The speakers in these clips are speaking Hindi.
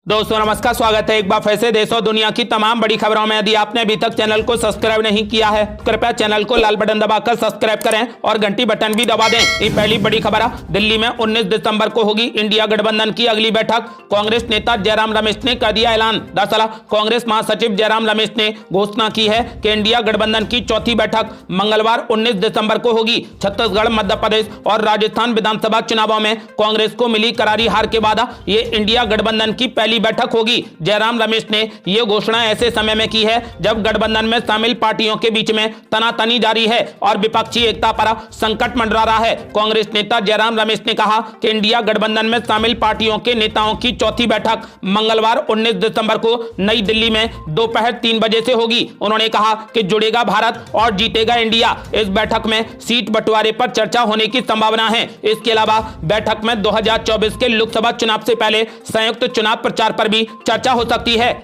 दोस्तों नमस्कार, स्वागत है एक बार फिर से देश और दुनिया की तमाम बड़ी खबरों में। यदि आपने अभी तक चैनल को सब्सक्राइब नहीं किया है कृपया चैनल को लाल बटन दबाकर सब्सक्राइब करें और घंटी बटन भी दबा दें। ये पहली बड़ी खबर है। दिल्ली में 19 दिसंबर को होगी इंडिया गठबंधन की अगली बैठक। कांग्रेस नेता जयराम रमेश ने कर दिया ऐलान। दरअसल कांग्रेस महासचिव जयराम रमेश ने घोषणा की है कि इंडिया गठबंधन की चौथी बैठक मंगलवार 19 दिसंबर को होगी। छत्तीसगढ़, मध्य प्रदेश और राजस्थान विधानसभा चुनावों में कांग्रेस को मिली करारी हार के बाद ये इंडिया गठबंधन की पहली बैठक होगी। जयराम रमेश ने यह घोषणा ऐसे समय में की है जब गठबंधन में शामिल पार्टियों के बीच में तनातनी जारी है और विपक्षी एकता पर संकट मंडरा रहा है। कांग्रेस नेता जयराम रमेश ने कहा कि इंडिया गठबंधन में शामिल पार्टियों के नेताओं की चौथी बैठक मंगलवार 19 दिसंबर को नई दिल्ली में दोपहर 3 बजे से होगी। उन्होंने कहा कि जुड़ेगा भारत और जीतेगा इंडिया। इस बैठक में सीट बंटवारे पर चर्चा होने की संभावना है। इसके अलावा बैठक में 2024 के लोकसभा चुनाव से पहले संयुक्त चुनाव प्रचार पर भी चर्चा हो सकती है।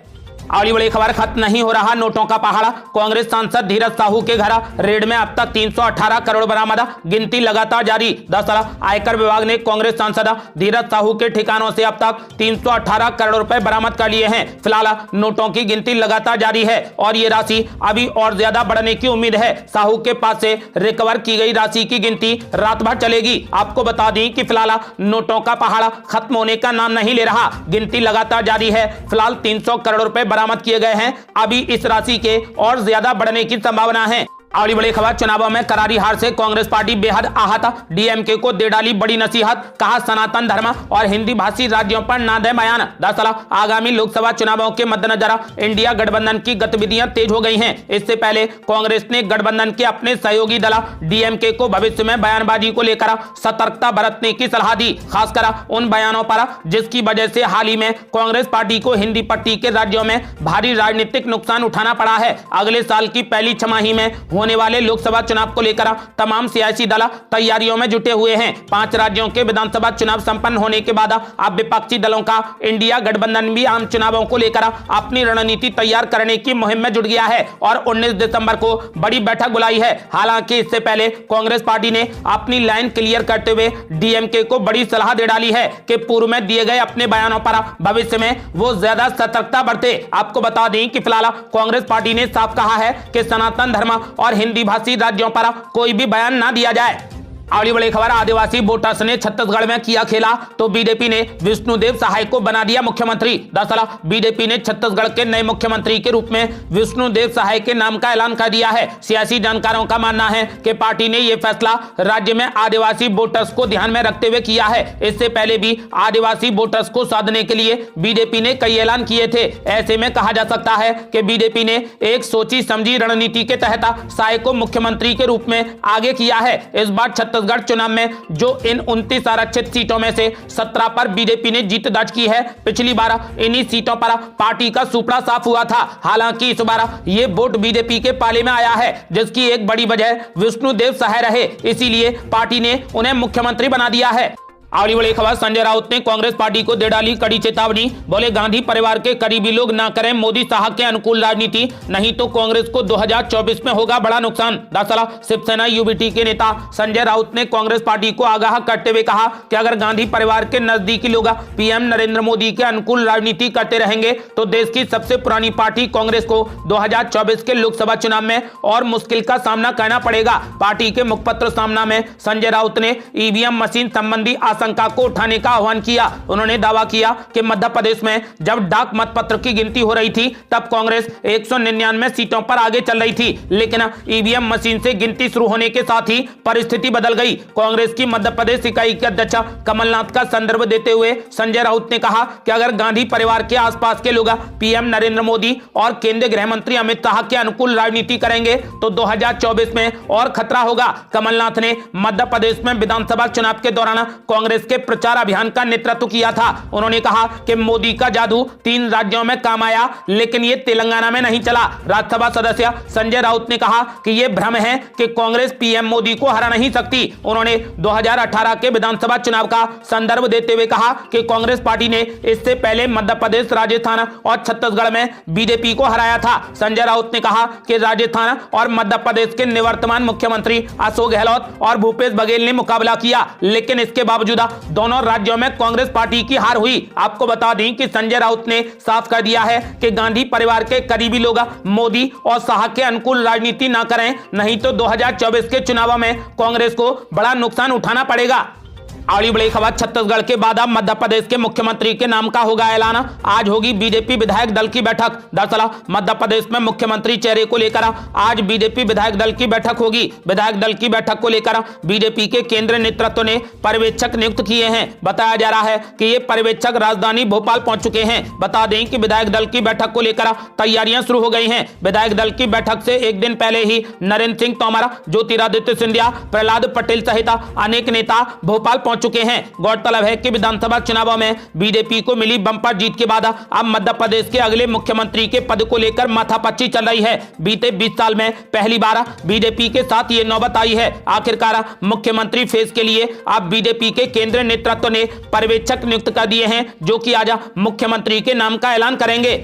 अगली बड़ी खबर, खत्म नहीं हो रहा नोटों का पहाड़। कांग्रेस सांसद धीरज साहू के घर रेड में अब तक 318 करोड़ बरामद, गिनती लगातार जारी। दरअसल आयकर विभाग ने कांग्रेस सांसद धीरज साहू के ठिकानों से अब तक 318 करोड़ रुपए बरामद कर लिए हैं। फिलहाल नोटों की गिनती लगातार जारी है और ये राशि अभी और ज्यादा बढ़ने की उम्मीद है। साहू के पास से रिकवर की गई राशि की गिनती रात भर चलेगी। आपको बता दें कि फिलहाल नोटों का पहाड़ खत्म होने का नाम नहीं ले रहा, गिनती लगातार जारी है। फिलहाल 300 करोड़ रुपए बरामद किए गए हैं। अभी इस राशि के और ज्यादा बढ़ने की संभावना है। अगली बड़ी खबर, चुनावों में करारी हार से कांग्रेस पार्टी बेहद आहत। डीएमके को दे डाली बड़ी नसीहत, कहा सनातन धर्म और हिंदी भाषी राज्यों पर ना दे बयान। दरअसल आगामी लोकसभा चुनावों के मद्देनजर इंडिया गठबंधन की गतिविधियां तेज हो गई हैं। इससे पहले कांग्रेस ने गठबंधन के अपने सहयोगी दल डीएमके को भविष्य में बयानबाजी को लेकर सतर्कता बरतने की सलाह दी, खासकर उन बयानों पर जिसकी वजह से हाल ही में कांग्रेस पार्टी को हिंदी पट्टी के राज्यों में भारी राजनीतिक नुकसान उठाना पड़ा है। अगले साल की पहली छमाही में होने वाले लोकसभा चुनाव को लेकर तमाम सियासी दल तैयारियों में जुटे हुए हैं। 5 राज्यों के विधानसभा चुनाव संपन्न होने के बाद अब विपक्षी दलों का इंडिया गठबंधन भी आम चुनावों को लेकर अपनी रणनीति तैयार करने की मुहिम में जुट गया है और 19 दिसंबर को बड़ी बैठक बुलाई है। हालांकि इससे पहले कांग्रेस पार्टी ने अपनी लाइन क्लियर करते हुए डीएमके को बड़ी सलाह दे डाली है कि पूर्व में दिए गए अपने बयानों पर भविष्य में वो ज्यादा सतर्कता बरते। आपको बता दें कि फिलहाल कांग्रेस पार्टी ने साफ कहा है कि सनातन धर्म और हिंदी भाषी राज्यों पर कोई भी बयान ना दिया जाए। अगली बड़ी खबर, आदिवासी वोटर्स ने छत्तीसगढ़ में किया खेला तो बीजेपी ने विष्णुदेव सहाय को बना दिया मुख्यमंत्री। दरअसल बीजेपी ने छत्तीसगढ़ के नए मुख्यमंत्री के रूप में विष्णुदेव सहाय के नाम का ऐलान कर दिया है। सियासी जानकारों का मानना है कि पार्टी ने यह फैसला राज्य में आदिवासी वोटर्स को ध्यान में रखते हुए किया है। इससे पहले भी आदिवासी वोटर्स को साधने के लिए बीजेपी ने कई ऐलान किए थे। ऐसे में कहा जा सकता है कि बीजेपी ने एक सोची समझी रणनीति के तहत सहाय को मुख्यमंत्री के रूप में आगे किया है। इस बार छत्तीसगढ़ चुनाव में जो इन 29 आरक्षित सीटों में से 17 पर बीजेपी ने जीत दर्ज की है। पिछली बार इन्हीं सीटों पर पार्टी का सुपड़ा साफ हुआ था। हालांकि इस बार ये वोट बीजेपी के पाले में आया है, जिसकी एक बड़ी वजह विष्णुदेव सहाय रहे। इसीलिए पार्टी ने उन्हें मुख्यमंत्री बना दिया है। अगली बड़ी खबर, संजय राउत ने कांग्रेस पार्टी को दे डाली कड़ी चेतावनी। बोले गांधी परिवार के करीबी लोग ना करें मोदी साहब के अनुकूल राजनीति, नहीं तो कांग्रेस को 2024 में होगा बड़ा नुकसान। दरअसल शिवसेना यूबीटी के नेता संजय राउत ने कांग्रेस पार्टी को आगाह करते हुए कहा कि अगर गांधी परिवार के नजदीकी लोग पीएम नरेंद्र मोदी के अनुकूल राजनीति करते रहेंगे तो देश की सबसे पुरानी पार्टी कांग्रेस को 2024 के लोकसभा चुनाव में और मुश्किल का सामना करना पड़ेगा। पार्टी के मुखपत्र सामना में संजय राउत ने ईवीएम मशीन संबंधी आशंका को उठाने का आह्वान किया। उन्होंने दावा किया कि मध्य प्रदेश में जब डाक मतपत्र की गिनती हो रही थी तब कांग्रेस 199 सीटों पर आगे चल रही थी, लेकिन ईवीएम मशीन से गिनती शुरू होने के साथ ही परिस्थिति बदल गई। कांग्रेस की मध्य प्रदेश इकाई के अध्यक्ष कमलनाथ का संदर्भ देते हुए संजय राउत ने कहा कि अगर गांधी परिवार के आसपास के लोग पीएम नरेंद्र मोदी और केंद्रीय गृह मंत्री अमित शाह के अनुकूल राजनीति करेंगे तो 2024 में और खतरा होगा। कमलनाथ ने मध्य प्रदेश में विधानसभा चुनाव के दौरान कांग्रेस के प्रचार अभियान का नेतृत्व किया था। उन्होंने कहा कि मोदी का जादू 3 राज्यों में काम आया, लेकिन ये तेलंगाना में नहीं चला। राज्यसभा सदस्य संजय राउत ने कहा कि यह भ्रम है कि कांग्रेस पीएम मोदी को हरा नहीं सकती। उन्होंने 2018 के विधानसभा चुनाव का संदर्भ देते हुए कहा कि कांग्रेस पार्टी ने इससे पहले मध्य प्रदेश, राजस्थान और छत्तीसगढ़ में बीजेपी को हराया था। संजय राउत ने कहा कि राजस्थान और मध्य प्रदेश के निवर्तमान मुख्यमंत्री अशोक गहलोत और भूपेश बघेल ने मुकाबला किया, लेकिन इसके बावजूद मौजूदा दोनों राज्यों में कांग्रेस पार्टी की हार हुई। आपको बता दें कि संजय राउत ने साफ कर दिया है कि गांधी परिवार के करीबी लोग मोदी और शाह के अनुकूल राजनीति ना करें, नहीं तो 2024 के चुनाव में कांग्रेस को बड़ा नुकसान उठाना पड़ेगा। अगली बड़ी खबर, छत्तीसगढ़ के बाद अब मध्य प्रदेश के मुख्यमंत्री के नाम का होगा ऐलान। आज होगी बीजेपी विधायक दल की बैठक। दरअसल मध्य प्रदेश में मुख्यमंत्री चेहरे को लेकर आज बीजेपी विधायक दल की बैठक होगी। विधायक दल की बैठक को लेकर बीजेपी के केंद्रीय नेतृत्व ने पर्यवेक्षक नियुक्त किए हैं। बताया जा रहा है कि ये पर्यवेक्षक राजधानी भोपाल पहुंच चुके हैं। बता दें कि विधायक दल की बैठक को लेकर तैयारियां शुरू हो गई हैं। विधायक दल की बैठक से एक दिन पहले ही नरेंद्र सिंह तोमर, ज्योतिरादित्य सिंधिया, प्रहलाद पटेल सहित अनेक नेता भोपाल पहुंच चुके हैं। गौरतलब है कि विधानसभा चुनावों में बीजेपी को मिली बम्पर जीत के बाद अब मध्य प्रदेश के अगले मुख्यमंत्री के पद को लेकर माथापच्ची चल रही है। बीते 20 साल में पहली बार बीजेपी के साथ ये नौबत आई है। आखिरकार मुख्यमंत्री फेज के लिए अब बीजेपी के केंद्रीय नेतृत्व ने पर्यवेक्षक नियुक्त कर दिए हैं, जो कि आज मुख्यमंत्री के नाम का ऐलान करेंगे।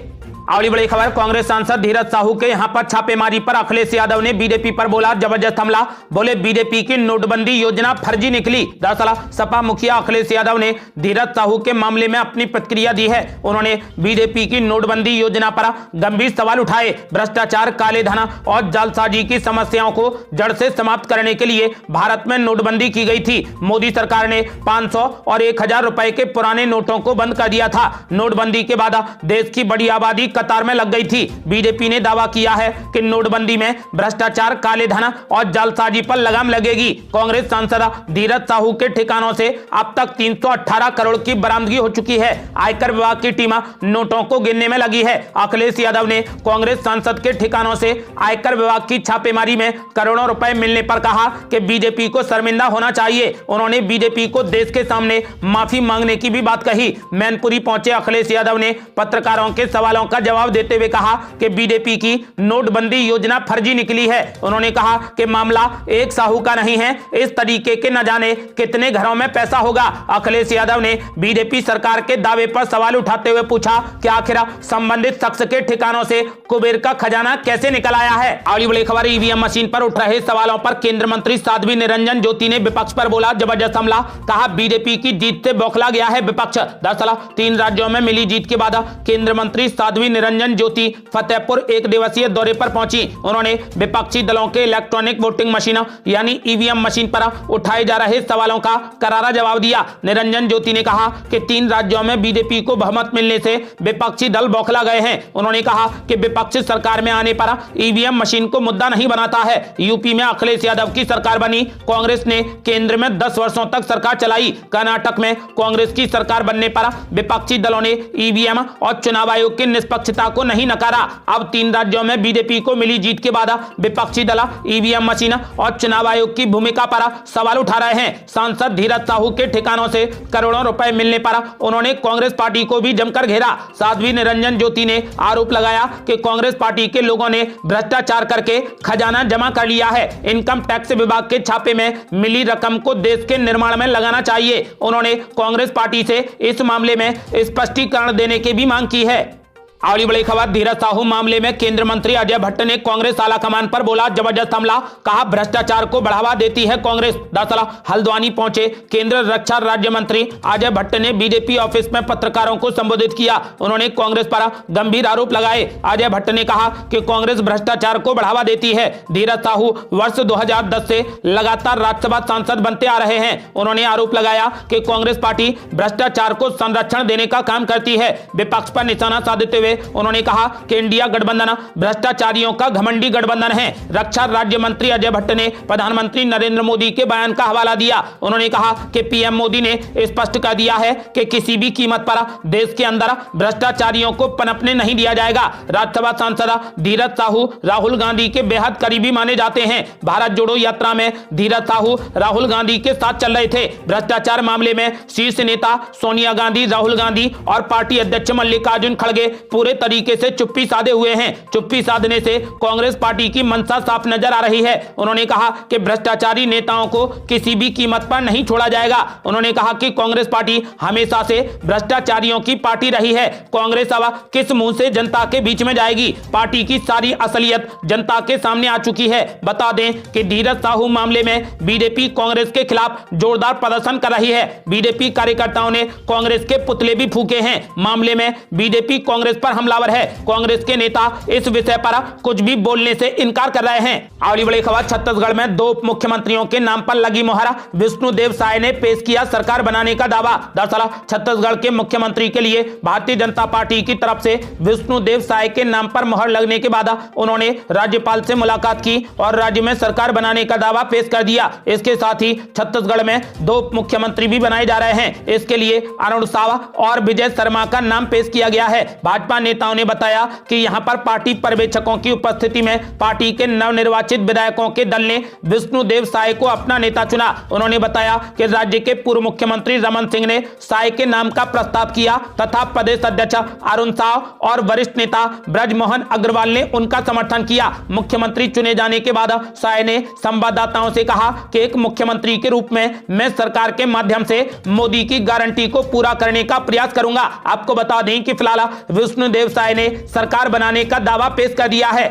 अगली बड़ी खबर, कांग्रेस सांसद धीरज साहू के यहां पर छापेमारी पर अखिलेश यादव ने बीजेपी पर बोला जबरदस्त हमला। बोले बीजेपी की नोटबंदी योजना फर्जी निकली। दरअसल सपा मुखिया अखिलेश यादव ने धीरज साहू के मामले में अपनी प्रतिक्रिया दी है। उन्होंने बीजेपी की नोटबंदी योजना पर गंभीर सवाल उठाए। भ्रष्टाचार, काले धन और जालसाजी की समस्याओं को जड़ से समाप्त करने के लिए भारत में नोटबंदी की गई थी। मोदी सरकार ने 500 और 1000 रुपए के पुराने नोटों को बंद कर दिया था। नोटबंदी के बाद देश की बड़ी आबादी कतार में लग गई थी। बीजेपी ने दावा किया है कि नोटबंदी में भ्रष्टाचार, काले धन और जालसाजी पर लगाम लगेगी। कांग्रेस सांसद धीरज साहू के ठिकानों से अब तक 318 करोड़ की बरामदगी हो चुकी है। आयकर विभाग की टीम नोटों को गिनने में लगी है। अखिलेश यादव ने कांग्रेस सांसद के ठिकानों से आयकर विभाग की छापेमारी में करोड़ों रुपए मिलने पर कहा कि बीजेपी को शर्मिंदा होना चाहिए। उन्होंने बीजेपी को देश के सामने माफी मांगने की भी बात कही। मैनपुरी पहुंचे अखिलेश यादव ने पत्रकारों के सवालों का जवाब देते हुए कहा कि बीजेपी की नोटबंदी योजना फर्जी निकली है। उन्होंने कहा कि मामला एक साहू का नहीं है, इस तरीके के न जाने कितने घरों में पैसा होगा। अखिलेश यादव ने बीजेपी सरकार के दावे पर सवाल उठाते हुए पूछा कि आखिर संबंधित शख्स के ठिकानों से कुबेर का खजाना कैसे निकल आया है। अगली बड़ी खबर, ईवीएम मशीन पर उठ रहे सवालों पर केंद्रीय मंत्री साध्वी निरंजन ज्योति ने विपक्ष पर बोला जबरदस्त हमला। कहा बीजेपी की जीत से बौखला गया है विपक्ष। दरअसल 3 राज्यों में मिली जीत के बाद केंद्रीय मंत्री साध्वी निरंजन ज्योति फतेहपुर एक दिवसीय दौरे पर पहुंची। उन्होंने विपक्षी दलों के इलेक्ट्रॉनिक वोटिंग मशीन यानी ईवीएम मशीन पर उठाए जा रहे सवालों का करारा जवाब दिया। निरंजन ज्योति ने कहा कि 3 राज्यों में बीजेपी को बहुमत मिलने से विपक्षी दल बौखला गए हैं। उन्होंने कहा कि विपक्षी सरकार में आने पर ईवीएम मशीन को मुद्दा नहीं बनाता है। यूपी में अखिलेश यादव की सरकार बनी, कांग्रेस ने केंद्र में 10 वर्षों तक सरकार चलाई। कर्नाटक में कांग्रेस की सरकार बनने पर विपक्षी दलों ने ईवीएम और चुनाव आयोग की निष्पक्षता को नहीं नकारा। अब 3 राज्यों में बीजेपी को मिली जीत के बाद विपक्षी दल ईवीएम मशीन और चुनाव आयोग की भूमिका पर सवाल उठा रहे हैं। सांसद धीरज साहू के ठिकानों से करोड़ों रुपए मिलने पर उन्होंने कांग्रेस पार्टी को भी जमकर घेरा। साध्वी निरंजन ज्योति ने आरोप लगाया कि कांग्रेस पार्टी के लोगों ने भ्रष्टाचार करके खजाना जमा कर लिया है। इनकम टैक्स विभाग के छापे में मिली रकम को देश के निर्माण में लगाना चाहिए। उन्होंने कांग्रेस पार्टी से इस मामले में स्पष्टीकरण देने की भी मांग की है। अगली बड़ी खबर, धीरज साहू मामले में केंद्रीय मंत्री अजय भट्ट ने कांग्रेस आलाकमान पर बोला जबरदस्त हमला। कहा भ्रष्टाचार को बढ़ावा देती है कांग्रेस। दरअसल हल्द्वानी पहुंचे केंद्रीय रक्षा राज्य मंत्री अजय भट्ट ने बीजेपी ऑफिस में पत्रकारों को संबोधित किया। उन्होंने कांग्रेस पर गंभीर आरोप लगाए। अजय भट्ट ने कहा कि कांग्रेस भ्रष्टाचार को बढ़ावा देती है। धीरज साहू वर्ष 2010 से लगातार राज्यसभा सांसद बनते आ रहे हैं। उन्होंने आरोप लगाया कि कांग्रेस पार्टी भ्रष्टाचार को संरक्षण देने का काम करती है। विपक्ष पर निशाना साधते हुए उन्होंने कहा कि इंडिया गठबंधन भ्रष्टाचारियों का घमंडी गठबंधन है। रक्षा राज्य मंत्री अजय भट्ट ने प्रधानमंत्री नरेंद्र मोदी के बयान का हवाला दिया। उन्होंने कहा कि पीएम मोदी ने स्पष्ट कर दिया है कि किसी भी कीमत पर देश के अंदर भ्रष्टाचारियों को पनपने नहीं दिया जाएगा। राज्यसभा सांसद धीरज साहू राहुल गांधी के बेहद करीबी माने जाते हैं। भारत जोड़ो यात्रा में धीरज साहू राहुल गांधी के साथ चल रहे थे। भ्रष्टाचार मामले में शीर्ष नेता सोनिया गांधी, राहुल गांधी और पार्टी अध्यक्ष मल्लिकार्जुन खड़गे पूरे तरीके से चुप्पी साधे हुए हैं। चुप्पी साधने से कांग्रेस पार्टी की मंशा साफ नजर आ रही है। उन्होंने कहा कि भ्रष्टाचारी नेताओं को किसी भी कीमत पर नहीं छोड़ा जाएगा। उन्होंने कहा कि कांग्रेस पार्टी हमेशा से भ्रष्टाचारियों की पार्टी रही है। कांग्रेस अब किस मुंह से जनता के बीच में जाएगी? पार्टी की सारी असलियत जनता के सामने आ चुकी है। बता दें कि धीरज साहू मामले में बीजेपी कांग्रेस के खिलाफ जोरदार प्रदर्शन कर रही है। बीजेपी कार्यकर्ताओं ने कांग्रेस के पुतले भी फूके हैं। मामले में बीजेपी कांग्रेस पर हमलावर है। कांग्रेस के नेता इस विषय पर कुछ भी बोलने से इनकार कर रहे हैं। अगली बड़ी खबर, छत्तीसगढ़ में 2 मुख्यमंत्रियों के नाम पर लगी मोहर। विष्णुदेव साय ने पेश किया सरकार बनाने का दावा। दरअसल छत्तीसगढ़ के मुख्यमंत्री के लिए भारतीय जनता पार्टी की तरफ से विष्णुदेव साय के नाम पर मोहर लगने के बाद उन्होंने राज्यपाल से मुलाकात की और राज्य में सरकार बनाने का दावा पेश कर दिया। इसके साथ ही छत्तीसगढ़ में 2 मुख्यमंत्री भी बनाए जा रहे हैं। इसके लिए अरुण साव और विजय शर्मा का नाम पेश किया गया है। भाजपा नेताओं ने बताया कि यहां पर पार्टी पर्यवेक्षकों की उपस्थिति में पार्टी के नवनिर्वाचित विधायकों के दल ने विष्णुदेव साय को अपना नेता चुना। उन्होंने बताया कि राज्य के पूर्व मुख्यमंत्री रमन सिंह ने साय के नाम का प्रस्ताव किया तथा प्रदेश अध्यक्ष अरुण साव और वरिष्ठ नेता ब्रजमोहन अग्रवाल ने उनका समर्थन किया। मुख्यमंत्री चुने जाने के बाद साय ने संवाददाताओं से कहा कि एक मुख्यमंत्री के रूप में मैं सरकार के माध्यम से मोदी की गारंटी को पूरा करने का प्रयास करूंगा। आपको बता दें कि फिलहाल विष्णुदेव साय ने सरकार बनाने का दावा पेश कर दिया है।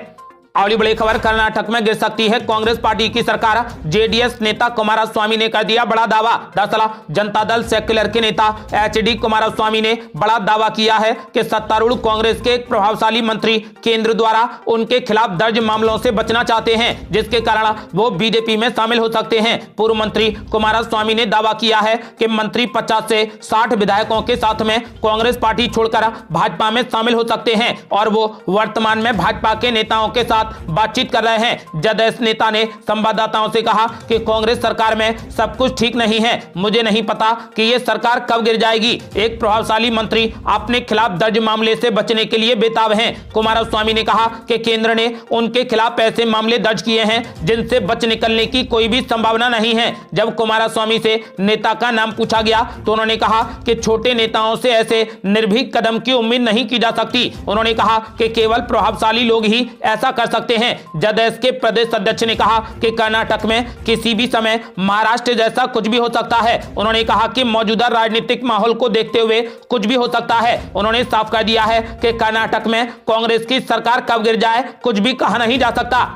अगली बड़ी खबर, कर्नाटक में गिर सकती है कांग्रेस पार्टी की सरकार। जेडीएस नेता कुमारस्वामी ने कर दिया बड़ा दावा। दरअसल जनता दल सेक्युलर के नेता एचडी कुमारस्वामी ने बड़ा दावा किया है कि सत्तारूढ़ कांग्रेस के एक प्रभावशाली मंत्री केंद्र द्वारा उनके खिलाफ दर्ज मामलों से बचना चाहते हैं, जिसके कारण वो बीजेपी में शामिल हो सकते हैं। पूर्व मंत्री कुमारस्वामी ने दावा किया है कि मंत्री 50 से 60 विधायकों के साथ में कांग्रेस पार्टी छोड़कर भाजपा में शामिल हो सकते हैं और वो वर्तमान में भाजपा के नेताओं के साथ बातचीत कर रहे हैं। जदयू नेता ने संवाददाताओं से कहा कि कांग्रेस सरकार में सब कुछ ठीक नहीं है। मुझे नहीं पता कि यह सरकार कब गिर जाएगी। एक प्रभावशाली मंत्री अपने खिलाफ दर्ज मामले से बचने के लिए बेताब हैं। कुमारस्वामी ने कहा कि केंद्र ने उनके खिलाफ ऐसे मामले दर्ज किए हैं जिनसे बच निकलने की कोई भी संभावना नहीं है। जब कुमारस्वामी से नेता का नाम पूछा गया तो उन्होंने कहा कि छोटे नेताओं से ऐसे निर्भीक कदम की उम्मीद नहीं की जा सकती। उन्होंने कहा कि केवल प्रभावशाली लोग ही ऐसा कर सकते हैं। जदयू के प्रदेश अध्यक्ष ने कहा कि कर्नाटक में किसी भी समय महाराष्ट्र जैसा कुछ भी हो सकता है। उन्होंने कहा कि मौजूदा राजनीतिक माहौल को देखते हुए कुछ भी हो सकता है। उन्होंने साफ कर दिया है कि कर्नाटक में कांग्रेस की सरकार कब गिर जाए कुछ भी कहा नहीं जा सकता।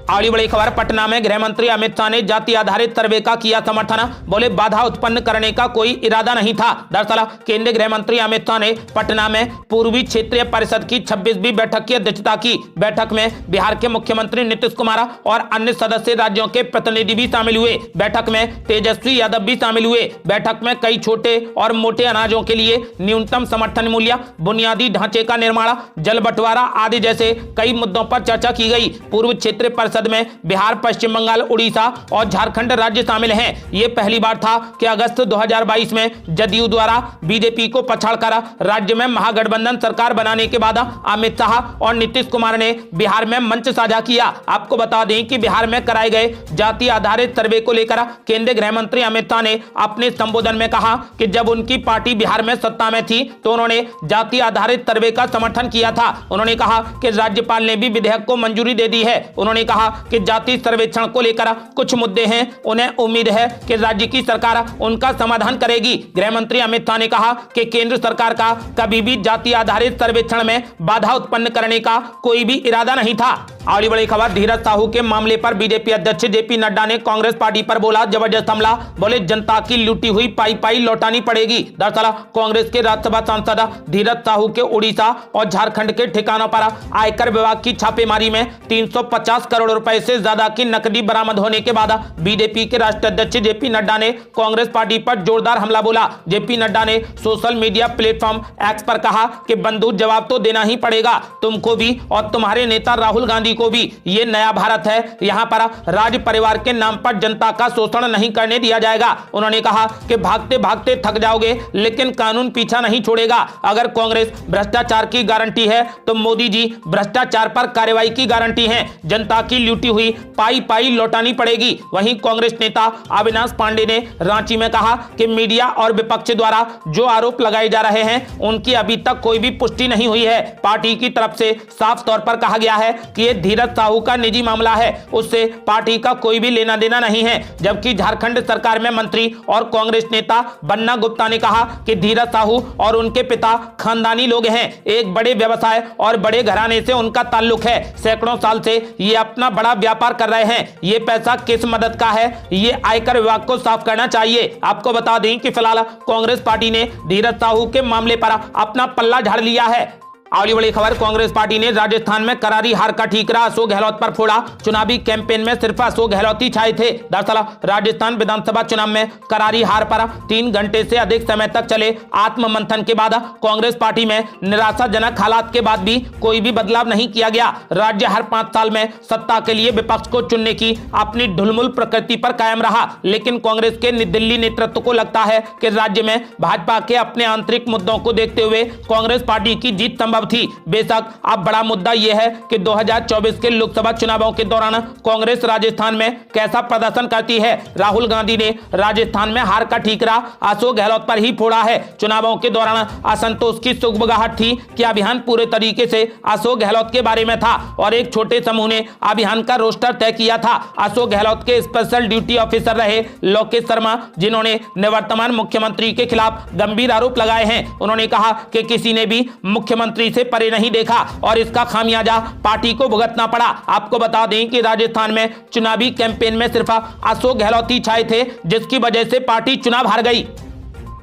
अगली बड़ी खबर, पटना में गृह मंत्री अमित शाह ने जाति आधारित सर्वे का किया समर्थन। बोले बाधा उत्पन्न करने का कोई इरादा नहीं था। दरअसल केंद्रीय गृह मंत्री अमित शाह ने पटना में पूर्वी क्षेत्रीय परिषद की 26वीं बैठक की अध्यक्षता की। बैठक में बिहार के मुख्यमंत्री नीतीश कुमार और अन्य सदस्य राज्यों के प्रतिनिधि भी शामिल हुए। बैठक में तेजस्वी यादव भी शामिल हुए। बैठक में कई छोटे और मोटे अनाजों के लिए न्यूनतम समर्थन मूल्य, बुनियादी ढांचे का निर्माण, जल बंटवारा आदि जैसे कई मुद्दों पर चर्चा की गई। पूर्व क्षेत्रीय परिषद में बिहार, पश्चिम बंगाल, उड़ीसा और झारखंड राज्य शामिल हैं। यह पहली बार था कि अगस्त 2022 में जदयू द्वारा बीजेपी को पछाड़कर राज्य में महागठबंधन सरकार बनाने के बाद अमित शाह और नीतीश कुमार ने बिहार में मंच साझा किया। आपको बता दें कि बिहार में कराए गए जाति आधारित सर्वे को लेकर केंद्रीय गृह मंत्री अमित शाह ने अपने संबोधन में कहा कि जब उनकी पार्टी बिहार में सत्ता में थी तो उन्होंने जाति आधारित सर्वे का समर्थन किया था। उन्होंने कहा कि राज्यपाल ने भी विधेयक को मंजूरी दे दी है। उन्होंने कहा कि जाति सर्वेक्षण को लेकर कुछ मुद्दे हैं, उन्हें उम्मीद है कि राज्य की सरकार उनका समाधान करेगी। गृह मंत्री अमित शाह ने कहा कि केंद्र सरकार का कभी भी जाति आधारित सर्वेक्षण में बाधा उत्पन्न करने का कोई भी इरादा नहीं था। अगली बड़ी खबर, धीरज साहू के मामले पर बीजेपी अध्यक्ष जेपी नड्डा ने कांग्रेस पार्टी पर बोला जबरदस्त हमला। बोले जनता की लूटी हुई पाई पाई लौटानी पड़ेगी। दरअसल कांग्रेस के राज्यसभा सांसद धीरज साहू के उड़ीसा और झारखंड के ठिकानों पर आयकर विभाग की छापेमारी में 350 करोड़ रुपए से ज्यादा की नकदी बरामद होने के बाद बीजेपी के राष्ट्रीय अध्यक्ष जेपी नड्डा ने कांग्रेस पार्टी पर जोरदार हमला बोला। जेपी नड्डा ने सोशल मीडिया प्लेटफॉर्म एक्स पर कहा कि बंदूक जवाब तो देना ही पड़ेगा तुमको भी और तुम्हारे नेता राहुल गांधी को भी ये नया भारत है, यहाँ पर राज परिवार के नाम पर जनता का शोषण नहीं करने दिया जाएगा। उन्होंने कहा कि भागते भागते थक जाओगे लेकिन कानून पीछा नहीं छोड़ेगा। अगर कांग्रेस भ्रष्टाचार की गारंटी है तो मोदी जी भ्रष्टाचार पर कार्रवाई की गारंटी है। जनता की लूटी हुई पाई पाई लौटानी पड़ेगी। वहीं कांग्रेस नेता अविनाश पांडे ने रांची में कहा कि मीडिया और विपक्ष द्वारा जो आरोप लगाए जा रहे हैं उनकी अभी तक कोई भी पुष्टि नहीं हुई है। पार्टी की तरफ से साफ तौर पर कहा गया है कि यह धीरज साहू का निजी मामला है, उससे पार्टी का कोई भी लेना देना नहीं है। जबकि झारखंड सरकार में मंत्री और कांग्रेस नेता बन्ना गुप्ता ने कहा कि धीरज साहू और उनके पिता खानदानी लोग हैं, एक बड़े व्यवसाय और बड़े घराने से उनका ताल्लुक है। सैकड़ों साल से ये अपना बड़ा व्यापार कर रहे हैं। ये पैसा किस मदद का है, ये आयकर विभाग को साफ करना चाहिए। आपको बता दें कि फिलहाल कांग्रेस पार्टी ने धीरज साहू के मामले पर अपना पल्ला झाड़ लिया है। अगली बड़ी खबर, कांग्रेस पार्टी ने राजस्थान में करारी हार का ठीकरा अशोक गहलोत पर फोड़ा। चुनावी कैंपेन में सिर्फ अशोक गहलोत ही छाए थे। दरअसल राजस्थान विधानसभा चुनाव में करारी हार पर 3 घंटे से अधिक समय तक चले आत्ममंथन के बाद कांग्रेस पार्टी में निराशाजनक हालात के बाद भी कोई भी बदलाव नहीं किया गया। राज्य हर 5 साल में सत्ता के लिए विपक्ष को चुनने की अपनी ढुलमुल प्रकृति पर कायम रहा, लेकिन कांग्रेस के दिल्ली नेतृत्व को लगता है कि राज्य में भाजपा के अपने आंतरिक मुद्दों को देखते हुए कांग्रेस पार्टी की जीत थी। बेशक अब बड़ा मुद्दा यह है कि 2024 के लोकसभा चुनावों के दौरान कांग्रेस राजस्थान में कैसा प्रदर्शन करती है। राहुल गांधी ने राजस्थान में हार का ठीकरा अशोक गहलोत पर ही फोड़ा है। चुनावों के दौरान असंतोष की सुगबगाहट थी कि अभियान पूरे तरीके से अशोक गहलोत के बारे में था और एक छोटे समूह ने अभियान का रोस्टर तय किया था। अशोक गहलोत के स्पेशल ड्यूटी ऑफिसर रहे लोकेश शर्मा, जिन्होंने निवर्तमान मुख्यमंत्री के खिलाफ गंभीर आरोप लगाए हैं। उन्होंने कहा कि किसी ने भी मुख्यमंत्री से परे नहीं देखा और इसका खामियाजा पार्टी को भुगतना पड़ा। आपको बता दें कि राजस्थान में चुनावी कैंपेन में सिर्फ अशोक गहलोत ही छाए थे, जिसकी वजह से पार्टी चुनाव हार गई।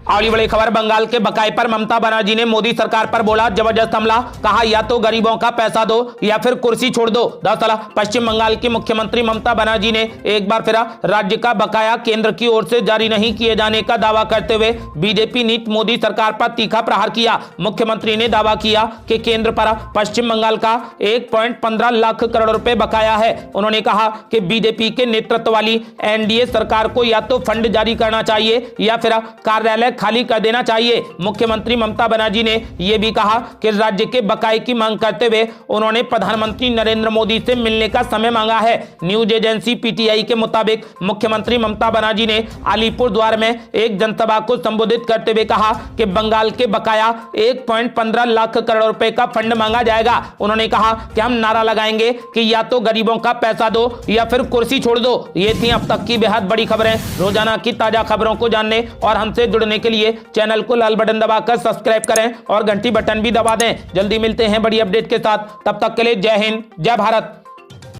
अगली बड़ी खबर, बंगाल के बकाये पर ममता बनर्जी ने मोदी सरकार पर बोला जबरदस्त हमला। कहा या तो गरीबों का पैसा दो या फिर कुर्सी छोड़ दो। दरअसल पश्चिम बंगाल की मुख्यमंत्री ममता बनर्जी ने एक बार फिर राज्य का बकाया केंद्र की ओर से जारी नहीं किए जाने का दावा करते हुए बीजेपी नीति मोदी सरकार पर तीखा प्रहार किया। मुख्यमंत्री ने दावा किया कि केंद्र पर पश्चिम बंगाल का 1.15 लाख करोड़ रुपए बकाया है। उन्होंने कहा कि बीजेपी के नेतृत्व वाली एनडीए सरकार को या तो फंड जारी करना चाहिए या फिर कार्यालय खाली कर देना चाहिए। मुख्यमंत्री ममता बनर्जी ने यह भी कहा कि राज्य के बकाये की मांग करते हुए उन्होंने प्रधानमंत्री नरेंद्र मोदी से मिलने का समय मांगा है। न्यूज एजेंसी पीटीआई के मुताबिक मुख्यमंत्री ममता बनर्जी ने अलीपुर द्वार में एक जनसभा को संबोधित करते हुए कहा कि बंगाल के बकाया 1.15 लाख करोड़ रुपए का फंड मांगा जाएगा। उन्होंने कहा कि हम नारा लगाएंगे कि या तो गरीबों का पैसा दो या फिर कुर्सी छोड़ दो। ये थी अब तक की बेहद बड़ी खबरें। रोजाना की ताजा खबरों को जानने और हमसे जुड़ने के लिए चैनल को लाल बटन दबाकर सब्सक्राइब करें और घंटी बटन भी दबा दें। जल्दी मिलते हैं बड़ी अपडेट के साथ, तब तक के लिए जय हिंद, जय भारत।